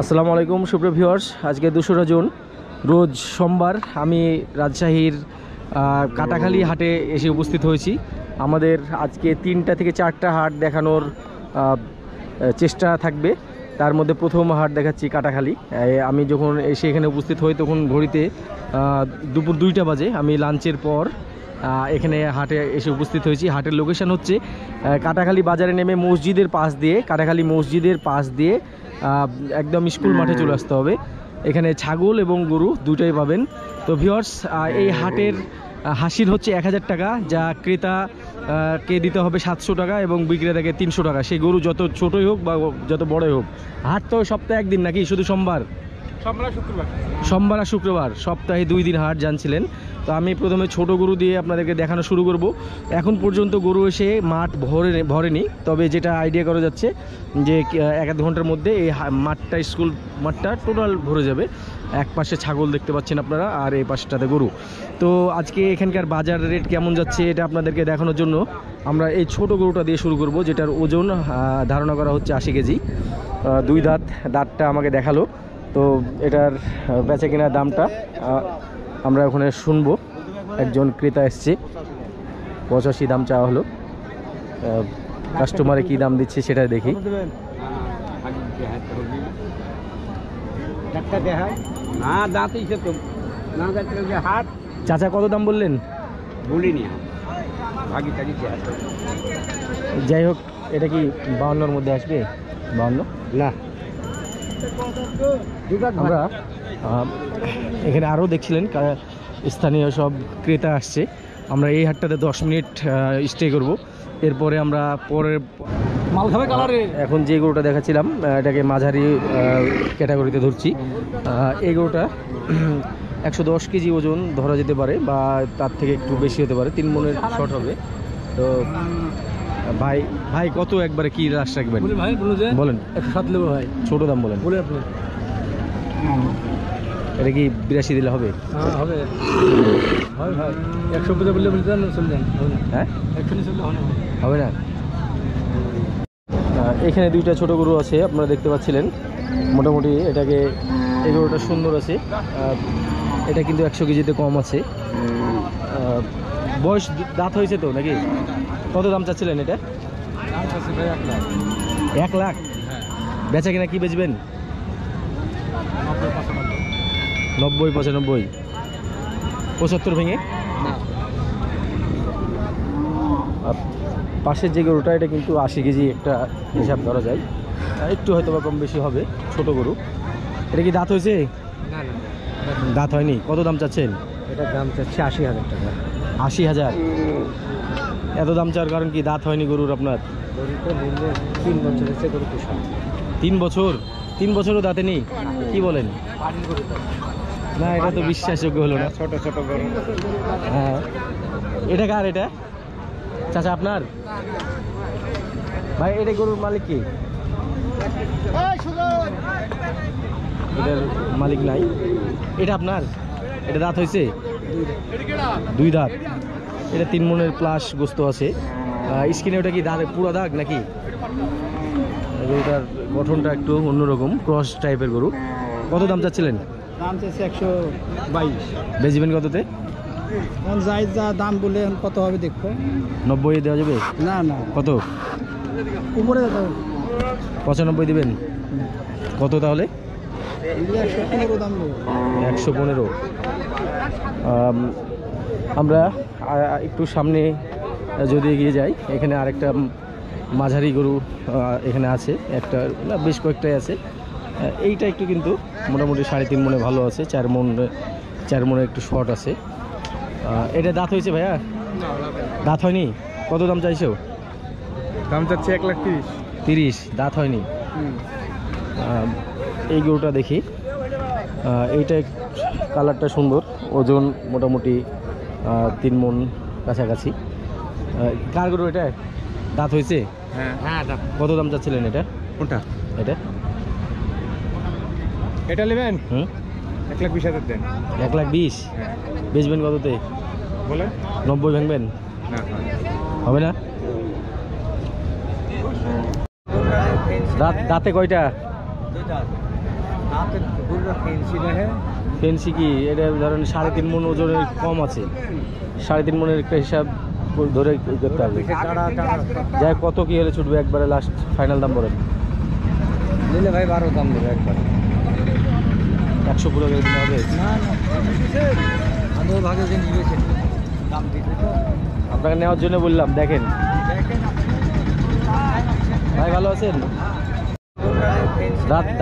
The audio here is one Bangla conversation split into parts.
আসসালামু আলাইকুম সুপ্রিয় ভিউয়ার্স, আজকে 2রা জুন রোজ সোমবার আমি রাজশাহীর কাটাখালী হাটে এসে উপস্থিত হয়েছি। আমাদের আজকে 3টা থেকে 4টা হাট দেখানোর চেষ্টা থাকবে। তার মধ্যে প্রথম হাট দেখাচ্ছি কাটাখালী। আমি যখন এসে এখানে উপস্থিত হই তখন ঘড়িতে দুপুর 2টা বাজে। আমি লাঞ্চের পর এখানে হাটে এসে উপস্থিত হয়েছি। হাটের লোকেশন হচ্ছে কাটাখালী বাজারে নেমে মসজিদের পাশ দিয়ে, কাটাখালী মসজিদের পাশ দিয়ে একদম স্কুল মাঠে চলে আসতে হবে। এখানে ছাগল এবং গরু দুটোই পাবেন। তো ভিউয়ার্স, এই হাটের হাসিল হচ্ছে 1000 টাকা, যা ক্রেতাকে দিতে হবে 700 টাকা এবং বিক্রেতাকে 300 টাকা। সেই গরু যত ছোটই হোক বা যত বড়ই হোক। হাট তো সপ্তাহে একদিন নাকি শুধু সোমবার? সোমবার আর শুক্রবার, সপ্তাহে 2 দিন হাট জানছিলেন। তো আমি প্রথমে ছোট গরু দিয়ে আপনাদেরকে দেখানো শুরু করব। এখন পর্যন্ত গরু এসে মাঠ ভরেনি, তবে যেটা আইডিয়া করা যাচ্ছে যে 1-1 ঘন্টার মধ্যে এই মাঠটা, স্কুল মাঠটা টোটাল ভরে যাবে। এক পাশে ছাগল দেখতে পাচ্ছেন আপনারা, আর এই পাশটাতে গরু। তো আজকে এখানকার বাজার রেট কেমন যাচ্ছে এটা আপনাদেরকে দেখানোর জন্য আমরা এই ছোট গরুটা দিয়ে শুরু করব, যেটার ওজন ধারণা করা হচ্ছে 80 কেজি। 2 দাঁতটা আমাকে দেখালো। তো এটার বেচা কেনার দামটা আমরা ওখানে শুনবো। একজন ক্রেতা এসছে, 85 দাম চাওয়া হলো। কাস্টমারে কি দাম দিচ্ছে সেটা দেখি। চাচা কত দাম বললেন? বলিনি। যাই হোক, এটা কি 52-র মধ্যে আসবে? 52 না। আমরা এখানে আরও দেখছিলেন স্থানীয় সব ক্রেতা আসছে। আমরা এই হাটটাতে 10 মিনিট স্টে করব, এরপরে আমরা পরের মাল খাবে কালারে। এখন যে গরুটা দেখাচ্ছিলাম এটাকে মাঝারি ক্যাটাগরিতে ধরছি। এই গরুটা 110 কেজি ওজন ধরা যেতে পারে, বা তার থেকে একটু বেশি হতে পারে। 3 মনের শর্ট হবে। তো ভাই কত একবারে কি রাশ রাখবেন বলেন? 107 নেবো ভাই। ছোট দাম বলেন। বলে আপনি এটা কি 82 দিলে হবে? হবে ভাই। 150 বললে চলে যান। হ্যাঁ, 100 চললে হবে না। এখানে 2টা ছোট গরু আছে, আপনারা দেখতে পাচ্ছিলেন। মোটামুটি এটাকে, এই গরুটা সুন্দর আছে। এটা কিন্তু 100 কেজিতে কম আছে। বয়স দাঁত হয়েছে তো নাকি? কত দাম চাচ্ছিলেন এটা? 1 লাখ। বেচা কিনা কি বেচবেন? 90, 95, 75 ভেঙে। পাশের যে গরুটা, এটা কিন্তু 80 কেজি একটা হিসাব ধরা যায়, একটু হয়তো বা কম বেশি হবে। ছোট গরু। এটা কি দাঁত হয়েছে? দাঁত হয়নি। কত দাম চাচ্ছেন? এটার দাম চাচ্ছে 80,000 টাকা। 80,000? এত দাম চাওয়ার কারণ কি? দাঁত হয়নি গরুর আপনার? 3 বছর হচ্ছে গরু পোষা। 3 বছর? 3 বছরও দাঁতে নেই? কি বলেন? না, এটা তো বিশ্বাসযোগ্য হলো না। ছোট ছোট গরু। হ্যাঁ, এটা কার? এটা চাচা আপনার? ভাই, এটা গরুর মালিক কি? এটার মালিক নাই। এটা আপনার? এটা দাঁত হয়েছে? 2 দাঁত। এটা 3 মনের প্লাস গোস্ত আছে। স্কিনে ওটা কি দাঁত পুরো দাগ নাকি? গরুটার গঠনটা একটু অন্যরকম, ক্রস টাইপের গরু। কত দাম চাচ্ছিলেন? দাম চাচ্ছে 122। বেচবেন কততে? যাই যা দাম বলে কত হবে দেখো। 90 দেওয়া যাবে? না না, কত? উপরে 95 দিবেন? কত তাহলে? 115 দাম নেব। 115। আমরা একটু সামনে যদি এগিয়ে যাই, এখানে আরেকটা মাঝারি গরু এখানে আছে, একটা না বেশ কয়েকটাই আছে। এইটা একটু কিন্তু মোটামুটি 3.5 মনে ভালো আছে। 4 মনে একটু শর্ট আছে। এটা দাঁত হয়েছে ভাইয়া? দাঁত হয়নি। কত দাম চাইছো? দাম চাচ্ছে 1,30,000। 30? দাঁত হয়নি। এই গরুটা দেখি। এইটা কালারটা সুন্দর, ওজন মোটামুটি 3 মন কাছাকাছি। কার গরু এটা? দাঁত হয়েছে? হ্যাঁ। কত দাম চাচ্ছিলেন এটা? কোনটা? এটা নেবেন? 1,20,000 দেন। 1,20,000? বেচবেন কততে বলেন? 90 ভাঙবেন? হবে না। দাঁতে কয়টা? ফেন্সি কি এটা ধরেন 3.5 মণ ওজনের কম আছে, 3.5 মণের একটা হিসাব ধরে করতে হবে। যাই কত কি হলে ছুটবে একবারে লাস্ট ফাইনাল দাম বলেন? নিলে ভাই 12 দাম দেবে একবার। 100 করে দিতে হবে? না না, আমি ভাগে যে নিয়েছি দাম দিতে তো আপনাকে নেওয়ার জন্য বললাম। দেখেন ভাই, ভালো আছেন?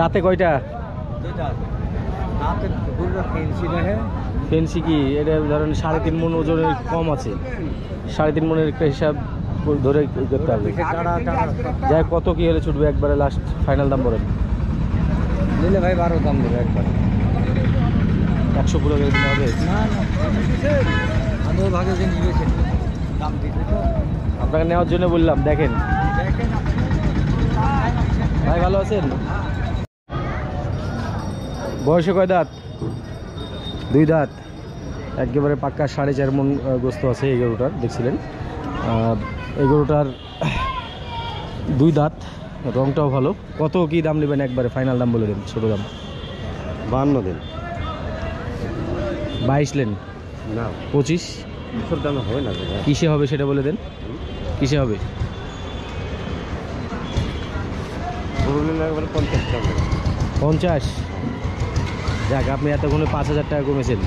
দাঁতে কয়টা? ফেন্সি কি এটা ধরেন 3.5 মণ ওজনের কম আছে, 3.5 মণের একটা হিসাব ধরে করতে হবে। যাই কত কি হলে ছুটবে একবারে লাস্ট ফাইনাল দাম বলেন? নিলে ভাই 12 দাম দেবে একবার। 100 করে দিতে হবে? না না, আমি ভাগে যে নিয়েছি দাম দিতে তো আপনাকে নেওয়ার জন্য বললাম। দেখেন ভাই, ভালো আছেন? বয়সে কয় দাঁত? 2 দাঁত। একেবারে পাক্কা 4.5 মণ গোস্ত আছে এই গরুটার, দেখছিলেন। এই গরুটার 2 দাঁত, রংটাও ভালো। কত কি দাম নেবেন একবারে ফাইনাল দাম বলে দেন? ছোট দাম 52 দিন। 22 লেন? না, 25? সব দাম হবে না। কিসে হবে সেটা বলে দেন, কিসে হবে? 50? যাক, আপনি এতক্ষণে 5,000 টাকা কমেছেন।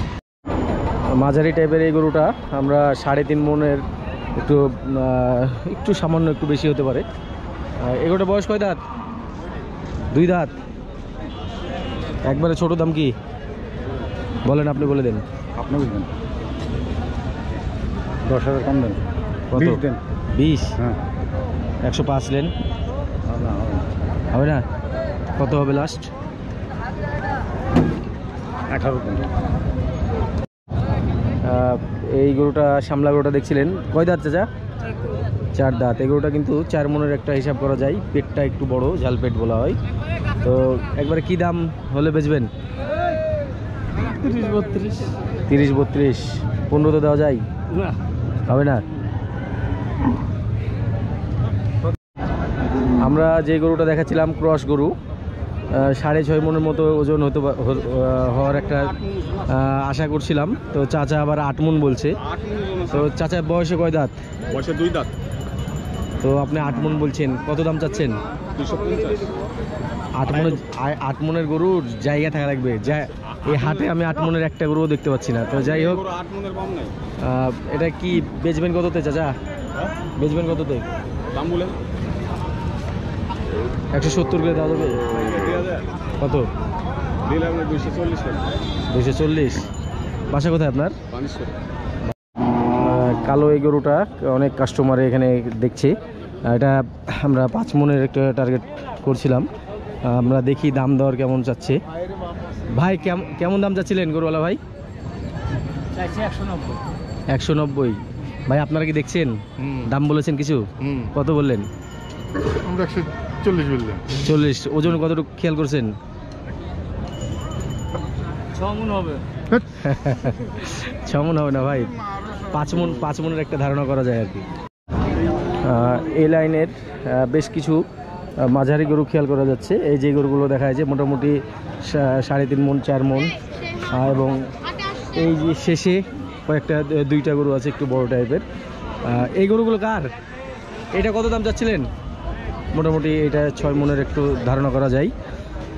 মাঝারি টাইপের এই গরুটা আমরা 3.5 মণের একটু সামান্য একটু বেশি হতে পারে। এগোটা বয়স কয় দাঁত? 2 দাঁত। একবারে ছোট দাম কি বলেন? আপনি বলে দেন। আপনি বুঝবেন 10,000 কম দেন। কত? 20? হ্যাঁ। 105 লেন? হবে না? কত হবে লাস্ট? 18 দিন। এই গরুটা সামলা গরুটা দেখছিলেন, কয় দাঁত চাচা? 4 দাঁত। এই গরুটা কিন্তু 4 মণের একটা হিসাব করা যায়। পেটটা একটু বড়, ঝাল পেট বলা হয়। তো একবারে কি দাম হলে বেচবেন? 30-32। 30-32? 15 তো দেওয়া যায়? না, হবে না? আমরা যে গরুটা দেখাচ্ছিলাম ক্রস গরু, 6.5 মণের মতো ওজন হওয়ার একটা আশা করছিলাম। তো চাচা আবার 8 মণ বলছে। তো চাচা বয়সে কয় দাঁত? বয়সে 2 দাঁত। তো আপনি 8 মণ বলছেন, কত দাম চাচ্ছেন? 250। 8 মণের গরুর জায়গা থাকা লাগবে। যা এই হাটে আমি 8 মণের একটা গরুও দেখতে পাচ্ছি না। তো যাই হোক, 8 মণের কম নাই। এটা কি বেচবেন কততে চাচা? বেচবেন কততে? দাম বলেন। 170 করে দেওয়া যাবে? কত? 240? বাসা কোথায় আপনার? কালো এই গরুটা অনেক কাস্টমারে এখানে দেখছে। এটা আমরা 5 মণের একটা টার্গেট করছিলাম। আমরা দেখি দাম দর কেমন চাচ্ছে। ভাই কেমন দাম চাচ্ছিলেন গরুওয়ালা ভাই? 190। ভাই আপনারা কি দেখছেন? দাম বলেছেন কিছু? কত বললেন? আমরা 140 বললাম। 40? ওজন কতটুকু খেয়াল করছেন? 6 মণ হবে। 6 মণ হবে না ভাই, 5 মণের একটা ধারণা করা যায় আর কি। এই লাইনের বেশ কিছু মাঝারি গরু খেয়াল করা যাচ্ছে। এই যে গরুগুলো দেখা যাচ্ছে মোটামুটি 3.5 মণ 4 মণ, এবং এই যে শেষে কয়েকটা 2টা গরু আছে একটু বড় টাইপের। এই গরুগুলো কার? এটা কত দাম চাচ্ছিলেন? মোটামুটি এটা 6 মণের একটু ধারণা করা যায়।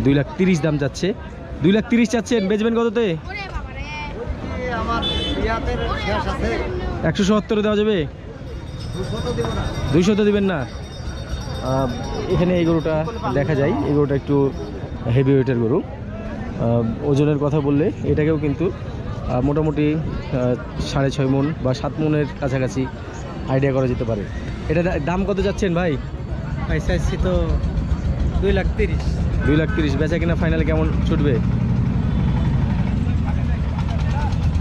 2,30,000 দাম চাচ্ছে। 2,30,000 চাচ্ছেন, বেচবেন কততে? 170 দেওয়া যাবে? 200 দিবেন না? এখানে এই গরুটা দেখা যায়। এই গরুটা একটু হেভি ওয়েটের গরু। ওজনের কথা বললে এটাকেও কিন্তু মোটামুটি 6.5 মণ বা 7 মণের কাছাকাছি আইডিয়া করা যেতে পারে। এটা দাম কত যাচ্ছেন ভাই? চাইছি তো 2,30,000। 2,30,000 বেচা কিনা ফাইনালে কেমন ছুটবে?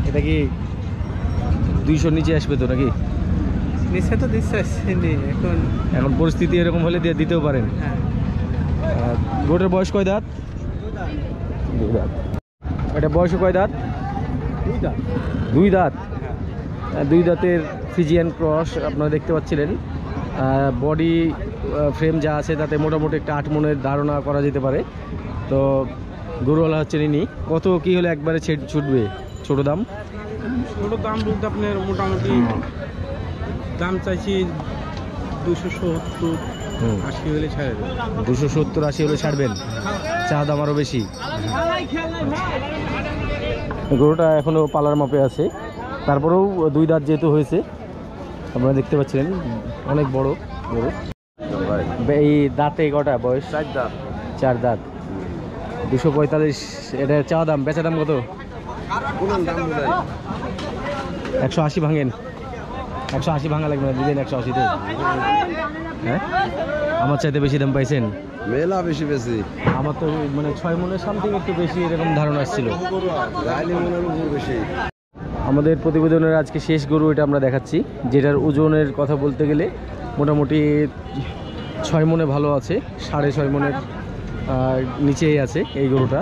এটা কি 200 নিচে আসবে তো নাকি? নিচে তো দিচ্ছে এখন পরিস্থিতি এরকম হলে দিতেও পারেন। গরুটার বয়স কয় দাঁত? 2 দাঁত। এটা বয়সে কয় দাঁত? 2 দাঁত। 2 দাঁতের ফিজিয়ান ক্রস আপনারা দেখতে পাচ্ছিলেন। বডি ফ্রেম যা আছে তাতে মোটামুটি একটা 8 মণের ধারণা করা যেতে পারে। তো গরুওয়ালা হচ্ছেন ইনি। কত কি হলে একবারে ছুটবে ছোট দাম? ছোট দাম বলতে আপনার মোটামুটি দাম চাইছি 270 80 হলে ছাড়ে দেবে। 270 80 হলে ছাড়বেন? চা দাম আরও বেশি। গরুটা এখনো পালার মাপে আছে, তারপরেও 2 দাঁত যেহেতু হয়েছে আপনারা দেখতে পাচ্ছিলেন, অনেক বড় গরু। এই দাঁতে কটা বয়স? 4 দাম। 4 দাঁত। 245 এটা চা দাম, বেচা দাম কত? 180 ভাঙেন? 180 ভাঙা লাগবে না, দিলেন 180-তে। হ্যাঁ, আমার চাইতে বেশি দাম পাইছেন? মেলা বেশি বেশি আমার তো মানে 6 মনের সামথিং একটু বেশি এরকম ধারণা আসছিল। বেশি। আমাদের প্রতিবেদনের আজকে শেষ গরু এটা আমরা দেখাচ্ছি, যেটার ওজনের কথা বলতে গেলে মোটামুটি 6 মনে ভালো আছে, 6.5 মনের নিচেই আছে এই গরুটা,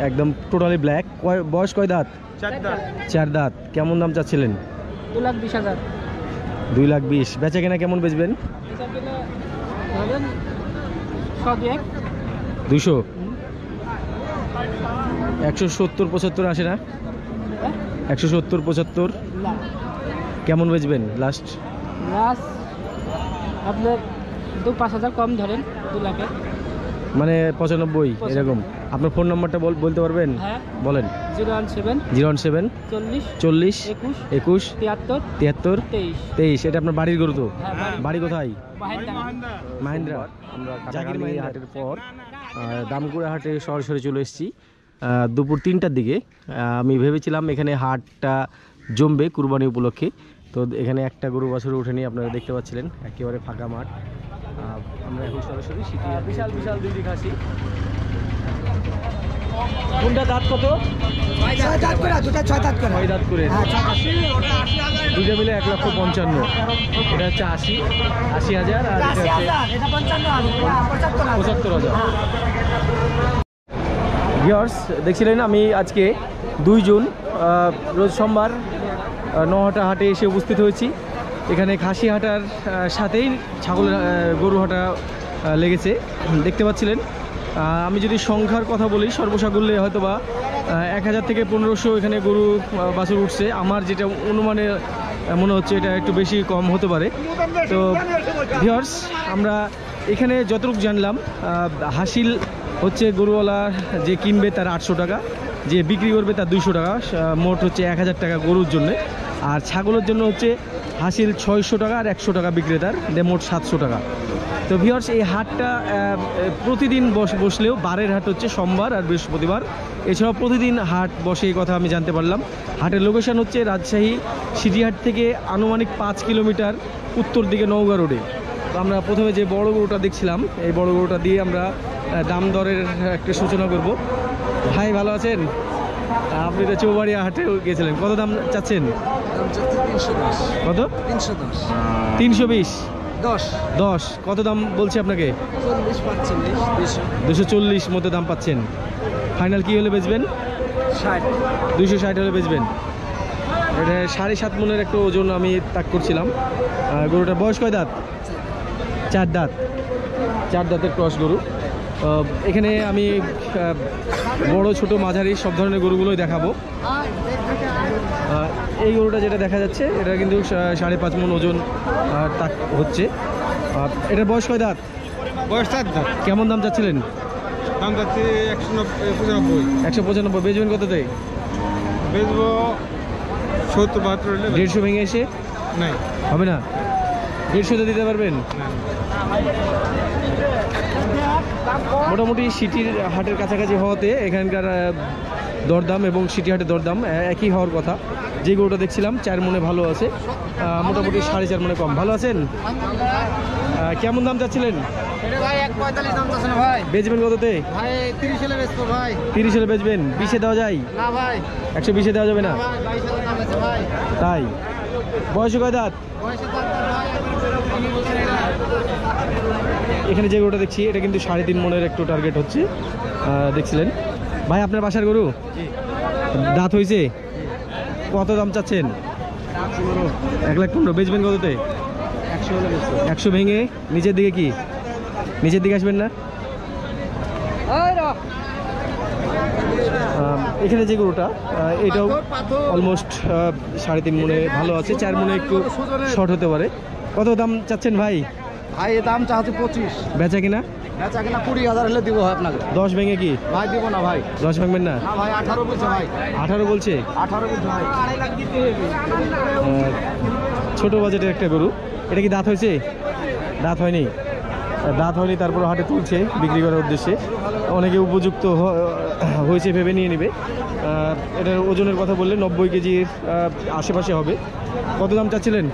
একদম টোটালি ব্ল্যাক। বয়স কয় দাঁত? 4 দাম। 4 দাঁত। কেমন দাম চাচ্ছিলেন? 2,20,000। 2,20,000। বেচা কেনা কেমন বেচবেন? 200? 170-75 আসে না? 170-75 কেমন বেচবেন লাস্ট? আপনার 5,000 কম ধরেন, 2 লাখে। মানে 95 এরকম। আপনার ফোন নাম্বারটা বলতে পারবেন? হ্যাঁ বলেন। 017 017 40 40 21 21 73 73 23। 23। এটা আপনার বাড়ির গরু তো? হ্যাঁ, বাড়ি কোথায়? মাহিন্দ্রা। আমরা জাকির হাটের পর দামকুড়া হাটে সরাসরি চলে এসেছি দুপুর 3টার দিকে। আমি ভেবেছিলাম এখানে হাটটা জমবে কুরবানি উপলক্ষে, তো এখানে একটা গরু বছরে ওঠেনি, আপনারা দেখতে পাচ্ছিলেন একেবারে ফাঁকা মাঠ। আমরা এখন সরাসরি বিশাল বিশাল দুইটি খাসি। কোনটা দাঁত কত? 6 দাঁত করে, দুটো 6 দাঁত করে। 6 দাঁত করে। দুইটা মিলে 1,55,000। এটা হচ্ছে 80,000 আর এটা হচ্ছে 75,000। ভিউয়ার্স দেখছিলেন, আমি আজকে 2 জুন রোজ সোমবার নহাটা হাটে এসে উপস্থিত হয়েছি। এখানে খাসি হাটার সাথেই ছাগলের গরু হাটা লেগেছে, দেখতে পাচ্ছিলেন। আমি যদি সংখ্যার কথা বলি, সর্বসাকুল্যে হয়তো বা 1000 থেকে 1500 এখানে গরু বাছুর উঠছে। আমার যেটা অনুমানে মনে হচ্ছে এটা একটু বেশি কম হতে পারে। তো ভিউয়ার্স, আমরা এখানে যতটুকু জানলাম, হাসিল হচ্ছে গরুওয়ালা যে কিনবে তার 800 টাকা, যে বিক্রি করবে তার 200 টাকা, মোট হচ্ছে 1000 টাকা গরুর জন্য। আর ছাগলের জন্য হচ্ছে হাসিল 600 টাকা আর 100 টাকা বিক্রেতার, মোট 700 টাকা। তো ভিউয়ার্স, এই হাটটা প্রতিদিন বসলেও বারের হাট হচ্ছে সোমবার আর বৃহস্পতিবার, এছাড়াও প্রতিদিন হাট বসে, এই কথা আমি জানতে পারলাম। হাটের লোকেশন হচ্ছে রাজশাহী সিটিহাট থেকে আনুমানিক 5 কিলোমিটার উত্তর দিকে নওগাঁ রোডে। তো আমরা প্রথমে যে বড় গরুটা দেখছিলাম, এই বড় গরুটা দিয়ে আমরা দাম দরের একটা সূচনা করব। ভাই ভালো আছেন? আপনি তো চৌবাড়িয়া হাটে গেছিলেন, কত দাম চাচ্ছেন? কত? 320? 10? কত দাম বলছে আপনাকে? 240 মতো দাম পাচ্ছেন। ফাইনাল কি হলে বেচবেন? 260 হলে বেচবেন। এটা 7.5 মনের একটা ওজন আমি তাক করছিলাম। গরুটার বয়স কয় দাঁত? 4 দাঁত। 4 দাঁতের ক্রস গরু। এখানে আমি বড় ছোট মাঝারি সব ধরনের গরুগুলোই দেখাবো। এই গরুটা যেটা দেখা যাচ্ছে এটা কিন্তু 5.5 মন ওজন তাক হচ্ছে। এটার বয়স কয় দাঁত? বয়স 4 দাম। কেমন দাম চাচ্ছিলেন? দাম যাচ্ছে 195। 195। বেচবেন কততে? বেচবো 70-72 হলে। 150 ভেঙে এসে নাই হবে না? 150তে দিতে পারবেন? মোটামুটি সিটির হাটের কাছাকাছি হওয়াতে এখানকার দরদাম এবং সিটি হাটের দরদাম একই হওয়ার কথা। যে গরুটা দেখছিলাম 4 মনে ভালো আছে, মোটামুটি 4.5 মনে কম। ভালো আছেন? কেমন দাম চাচ্ছিলেন? বেচবেন কততে? 30 হলে বেচবেন। 20-এ দেওয়া যায়? 120-এ দেওয়া যাবে না? তাই? বয়স কয় দাঁত? এখানে যে গরুটা দেখছি এটা কিন্তু 3.5 মনের একটু টার্গেট হচ্ছে, দেখছিলেন। ভাই আপনার বাসার গরু দাঁত হয়েছে? কত দাম চাচ্ছেন? 1,15,000। বেচবেন কততে? 100 ভেঙে নিচের দিকে? কি নিচের দিকে আসবেন না? এখানে যে গরুটা এটাও অলমোস্ট 3.5 মনে ভালো আছে, 4 মনে একটু শর্ট হতে পারে। কত দাম চাচ্ছেন ভাই? ভাই এ দাম চাচ্ছি 25। বেচা কিনা? বেচা কিনা 20,000 হলে দিব ভাই আপনাকে। 10 ভেঙে কি? ভাই দিব না ভাই। 10 ভাঙবেন না? না ভাই 18 বলছে ভাই। 18 বলছে? 18 বলছে ভাই। ছোট বাজেটের একটা গরু। এটা কি দাঁত হয়েছে? দাঁত হয়নি, দাঁত হয়নি, তারপর হাটে তুলছে বিক্রি করার উদ্দেশ্যে। অনেকে উপযুক্ত হয়েছে ভেবে নিয়ে নেবে। এটার ওজনের কথা বললে 90 কেজির আশেপাশে হবে। কত দাম চাচ্ছিলেন?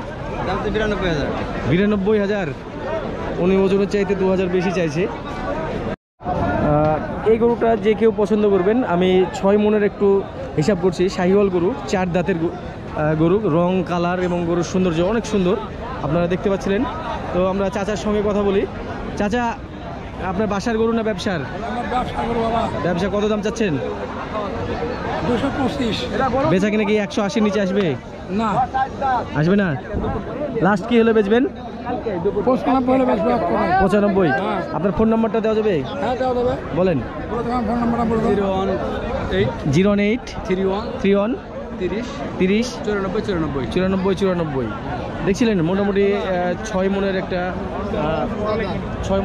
92,000। উনি ওজনের চাইতে 2,000 বেশি চাইছে। এই গরুটা যে কেউ পছন্দ করবেন, আমি 6 মনের একটু হিসাব করছি। শাহিওয়াল গরু, 4 দাঁতের গরু, রং কালার এবং গরুর সৌন্দর্য অনেক সুন্দর, আপনারা দেখতে পাচ্ছিলেন। তো আমরা চাচার সঙ্গে কথা বলি। চাচা, আপনার বাসার গরু না ব্যবসার? ব্যবসা। কত দাম চাচ্ছেন? 225। বেচা কিনা কি 180 নিচে আসবে? না আসবে না। লাস্ট কি হলে বেচবেন? 95 হলে বেচবো। 95। আপনার ফোন নাম্বারটা দেওয়া যাবে? হ্যাঁ দেওয়া যাবে। বলেন। ফোন নাম্বারটা বলবো। 018 31 31 30 30 94 94। দেখছিলেন মোটামুটি 6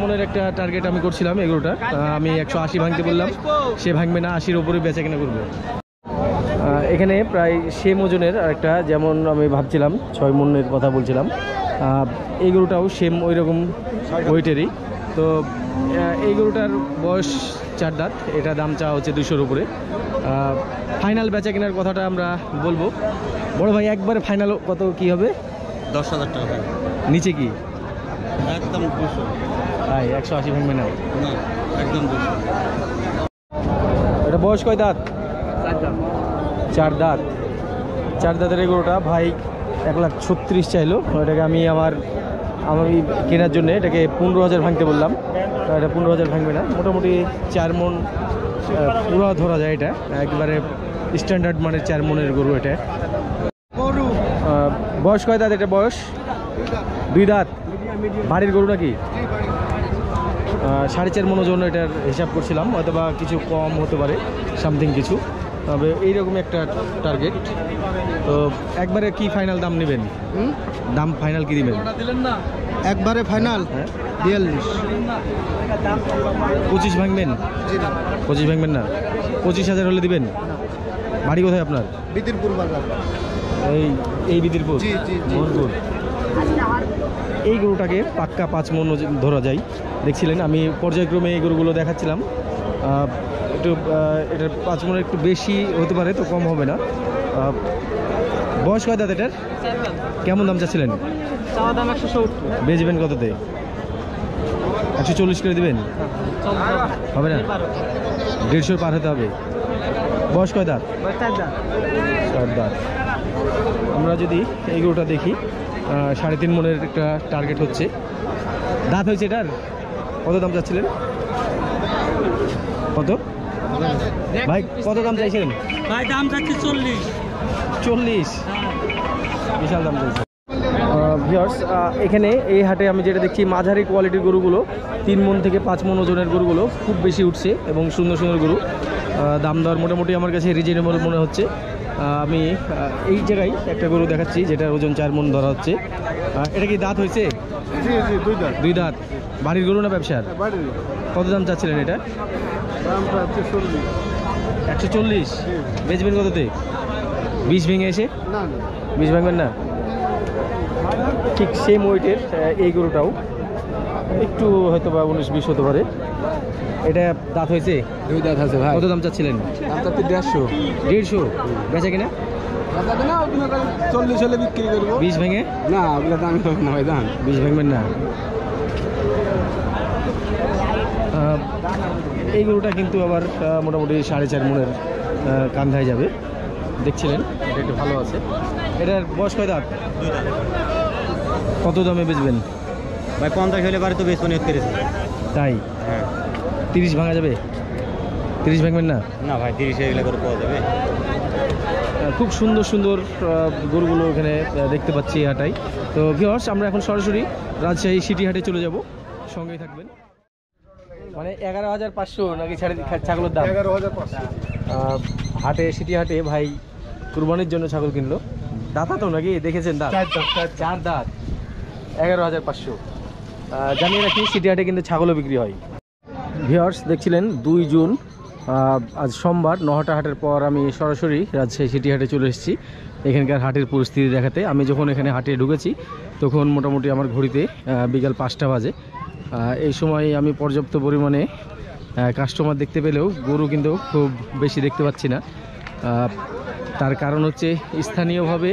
মনের একটা টার্গেট আমি করছিলাম এগুলোটা। আমি 180 ভাঙতে বললাম, সে ভাঙবে না, 80-র উপরে বেচা কেনা করবে। এখানে প্রায় সেম ওজনের আরেকটা, যেমন আমি ভাবছিলাম 6 মনের কথা বলছিলাম, এই গরুটাও সেম ওই রকম ওয়েটেরই। তো এই গরুটার বয়স 4 দাঁত। এটা দাম চাওয়া হচ্ছে 200-র উপরে। ফাইনাল বেচা কেনার কথাটা আমরা বলবো। বড় ভাই, একবারে ফাইনাল কত কি হবে? 10,000 টাকা। নিচে কি? একদম 200। ভাই 180 ভাঙবে না? না একদম 200। এটা বয়স কয় দাঁত? 4 দাঁত। 4 দাঁতের এই গরুটা ভাই 1,36,000 চাইলো। এটাকে আমি কেনার জন্য এটাকে 15,000 ভাঙতে বললাম। এটা 15,000 ভাঙবে না। মোটামুটি 4 মন পুরো ধরা যায়। এটা একেবারে স্ট্যান্ডার্ড মানের 4 মনের গরু এটা। বয়স কয় দাঁত? এটা বয়স 2 দাঁত। বাড়ির গরু নাকি? 4.5 মন ওজন এটার হিসাব করছিলাম, হয়তো বা কিছু কম হতে পারে, সামথিং কিছু। তবে এইরকম একটা টার্গেট। তো একবারে কি ফাইনাল দাম নেবেন? দাম ফাইনাল কি দিবেন? একবারে ফাইনাল 42। 25 ভাঙবেন? 25 ভাঙবেন না? 25,000 হলে দিবেন? বাড়ি কোথায় আপনার? বিদিরপুর বাজার। এই বিদিরপুর? জি জি মোহনপুর। এই গরুটাকে পাক্কা 5 মন ধরা যায়। দেখছিলেন আমি পর্যায়ক্রমে এই গরুগুলো দেখাচ্ছিলাম। একটু এটার 5 মনের একটু বেশি হতে পারে, তো কম হবে না। বয়স কয় দাঁত এটার? কেমন দাম চাচ্ছিলেন? চাওয়া দাম 170। বেচবেন কততে? 140 করে দিবেন? হবে না, 150 পার হতে হবে। বয়স কয় দাঁত? 4 দাঁত। আমরা যদি এই গরুটা দেখি, 3.5 মনের একটা টার্গেট হচ্ছে। দাঁত হয়েছে এটার? কত দাম চাচ্ছিলেন? কত ভাই, কত দাম চাইছেন ভাই? দাম চাচ্ছি 40। 40? বিশাল দাম চাইছে। ভিউয়ার্স, এখানে এই হাটে আমি যেটা দেখছি, মাঝারি কোয়ালিটির গরুগুলো 3 মন থেকে 5 মন ওজনের গরুগুলো খুব বেশি উঠছে এবং সুন্দর সুন্দর গরু। দাম দর মোটামুটি আমার কাছে রিজনেবল মনে হচ্ছে। আমি এই জায়গায় একটা গরু দেখাচ্ছি যেটার ওজন 4 মন ধরা হচ্ছে। এটা কি দাঁত হয়েছে? জি জি 2 দাঁত। 2 দাঁত। বাড়ির গরু না ব্যবসার? বাড়ির। কত দাম চাচ্ছিলেন এটা? দাম প্রায় 40। 140? বেচবেন কততে? 20 ভেঙে এসে? না 20 ভাঙবেন না? ঠিক সেম ওয়েটের এই গরুটাও একটু হয়তো বা 19-20 হতে পারে। এটা দাঁত হয়েছে? 2 দাঁত আছে ভাই। কত দাম চাচ্ছিলেন? দাম চাচ্ছি 150। 150? বেচা কিনা? দাদা না ওগুলো 40 হলে বিক্রি করব। 20 ভেঙে? না ওগুলো দাম হবে না ভাই, দাম 20 ভাঙবেন না? এই গরুটা কিন্তু আবার মোটামুটি 4.5 মনের কান্ধায় যাবে। দেখছিলেন এটা একটু ভালো আছে। এটার বয়স কয় দাঁত? 2 দাঁত। কত দামে বেচবেন ভাই 50 হলে বাড়ি তো বেশ মনে হচ্ছে। তাই? হ্যাঁ 30 ভাঙা যাবে? 30 ভাঙবেন না? না ভাই 30 এগুলো করে পাওয়া যাবে। খুব সুন্দর সুন্দর গরুগুলো এখানে দেখতে পাচ্ছি এই হাটাই। তো ভিউয়ার্স, আমরা এখন সরাসরি রাজশাহী সিটি হাটে চলে যাব, সঙ্গেই থাকবেন। মানে 11,500 নাকি ছাগলের দাম? 11,500। হাটে সিটি হাটে ভাই কুরবানির জন্য ছাগল কিনলো। দাঁতা তো নাকি দেখেছেন? দাঁত চার দাঁত, 11,500। জানিয়ে রাখি সিটি হাটে কিন্তু ছাগলও বিক্রি হয়। ভিউয়ার্স দেখছিলেন 2 জুন আজ সোমবার নহাটা হাটের পর আমি সরাসরি রাজশাহী সিটি হাটে চলে এসেছি এখানকার হাটের পরিস্থিতি দেখাতে। আমি যখন এখানে হাটে ঢুকেছি তখন মোটামুটি আমার ঘড়িতে বিকাল 5টা বাজে। এই সময় আমি পর্যাপ্ত পরিমাণে কাস্টমার দেখতে পেলেও গরু কিন্তু খুব বেশি দেখতে পাচ্ছি না। তার কারণ হচ্ছে স্থানীয়ভাবে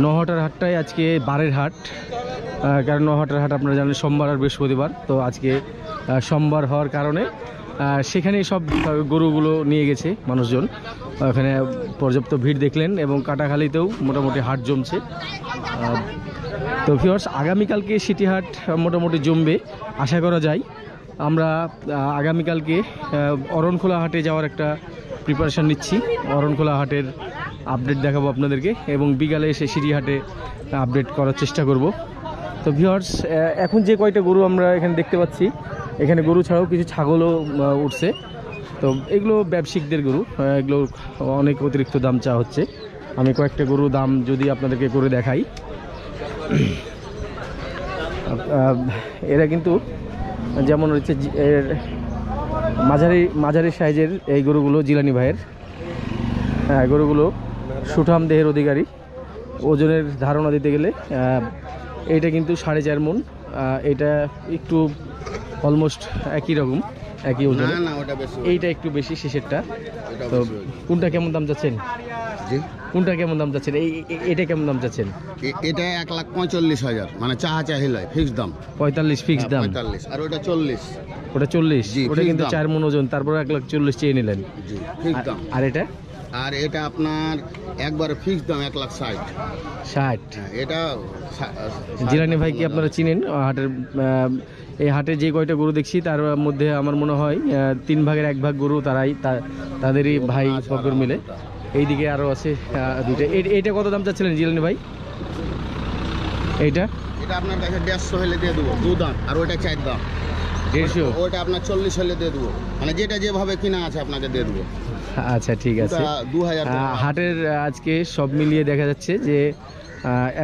নহাটার হাটটাই আজকে বারের হাট। কারণ নহাটার হাট আপনারা জানেন সোমবার আর বৃহস্পতিবার, তো আজকে সোমবার হওয়ার কারণে সেখানেই সব গরুগুলো নিয়ে গেছে মানুষজন। ওখানে পর্যাপ্ত ভিড় দেখলেন এবং কাটাখালীতেও মোটামুটি হাট জমছে। তো ভিউয়ার্স আগামীকালকে সিটি হাট মোটামুটি জমবে আশা করা যায়। আমরা আগামীকালকে অরণখোলা হাটে যাওয়ার একটা প্রিপারেশান নিচ্ছি। অরণখোলা হাটের আপডেট দেখাবো আপনাদেরকে এবং বিকালে এসে সিটি হাটে আপডেট করার চেষ্টা করব। তো ভিউয়ার্স এখন যে কয়টা গরু আমরা এখানে দেখতে পাচ্ছি, এখানে গরু ছাড়াও কিছু ছাগলও উঠছে। তো এগুলো ব্যবসায়িকদের গরু, এগুলো অনেক অতিরিক্ত দাম চাওয়া হচ্ছে। আমি কয়েকটা গরুর দাম যদি আপনাদেরকে করে দেখাই। এরা কিন্তু যেমন হচ্ছে এর মাঝারি সাইজের এই গরুগুলো জিলানি ভাইয়ের। হ্যাঁ, গরুগুলো সুঠাম দেহের অধিকারী। ওজনের ধারণা দিতে গেলে এইটা কিন্তু 4.5 মণ, এটা একটু অলমোস্ট একই রকম, একই ওজন। এইটা একটু বেশি শেষেরটা। তো কোনটা কেমন দাম যাচ্ছেন? কোনটা কেমন দাম যাচ্ছেন? এটা কেমন দাম যাচ্ছেন? এটা 1,45,000 মানে চাহিল ফিক্স দাম 45 ফিক্স দাম। 45 আর ওটা 40। ওটা 40, জি, ওটা fixed কিন্তু দাম। 4 মণ ওজন, তারপর 1,40,000 চেয়ে নিলেন। জি ফিক্স দাম। আর এটা আর এটা আপনার একবার ফিক্স দাম 1,60,000। 60। এটা জিলানি ভাই কি আপনারা চিনেন? হাটের এই হাটে যে কয়টা গরু দেখছি তার মধ্যে আমার মনে হয় 3 ভাগের 1 ভাগ গরু তাদেরই ভাই ফকর মিলে। এইদিকে আরও আছে 2টা। এইটা কত দাম চাচ্ছিলেন জিলানি ভাই? এইটা এটা আপনার কাছে 150 হলে দিয়ে দেবো 2 দাম, আর ওটা 4 দাম 150। ওটা আপনার 40 হলে দিয়ে দেবো, মানে যেটা যেভাবে কিনা আছে আপনাকে দিয়ে দেবো। আচ্ছা ঠিক আছে। 2000 হাটের আজকে সব মিলিয়ে দেখা যাচ্ছে যে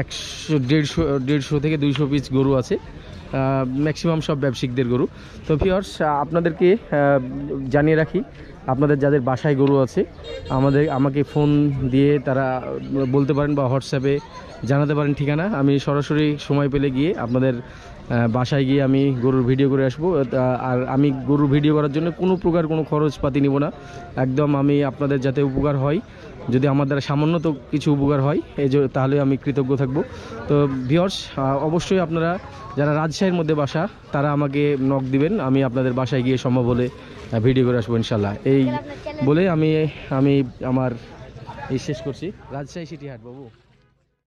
150 থেকে 200 পিস গরু আছে, ম্যাক্সিমাম সব ব্যবসায়িকদের গরু। তো ভিউয়ার্স আপনাদেরকে জানিয়ে রাখি, আপনাদের যাদের বাসায় গরু আছে আমাকে ফোন দিয়ে তারা বলতে পারেন বা হোয়াটসঅ্যাপে জানাতে পারেন ঠিকানা। আমি সরাসরি সময় পেলে গিয়ে আপনাদের বাসায় গিয়ে আমি গরুর ভিডিও করে আসবো। আর আমি গরুর ভিডিও করার জন্য কোনো প্রকার কোনো খরচপাতি নিব না। একদম আমি আপনাদের যাতে উপকার হয়, যদি আমার দ্বারা সামান্য তো কিছু উপকার হয় তাহলে আমি কৃতজ্ঞ থাকব। তো ভিউয়ার্স অবশ্যই আপনারা যারা রাজশাহীর মধ্যে বাসা তারা আমাকে নক দিবেন, আমি আপনাদের বাসায় গিয়ে সম্ভব হলে ভিডিও করে আসবো ইনশাল্লাহ। এই বলে আমি আমার এই শেষ করছি। রাজশাহী সিটি হাট বাবু।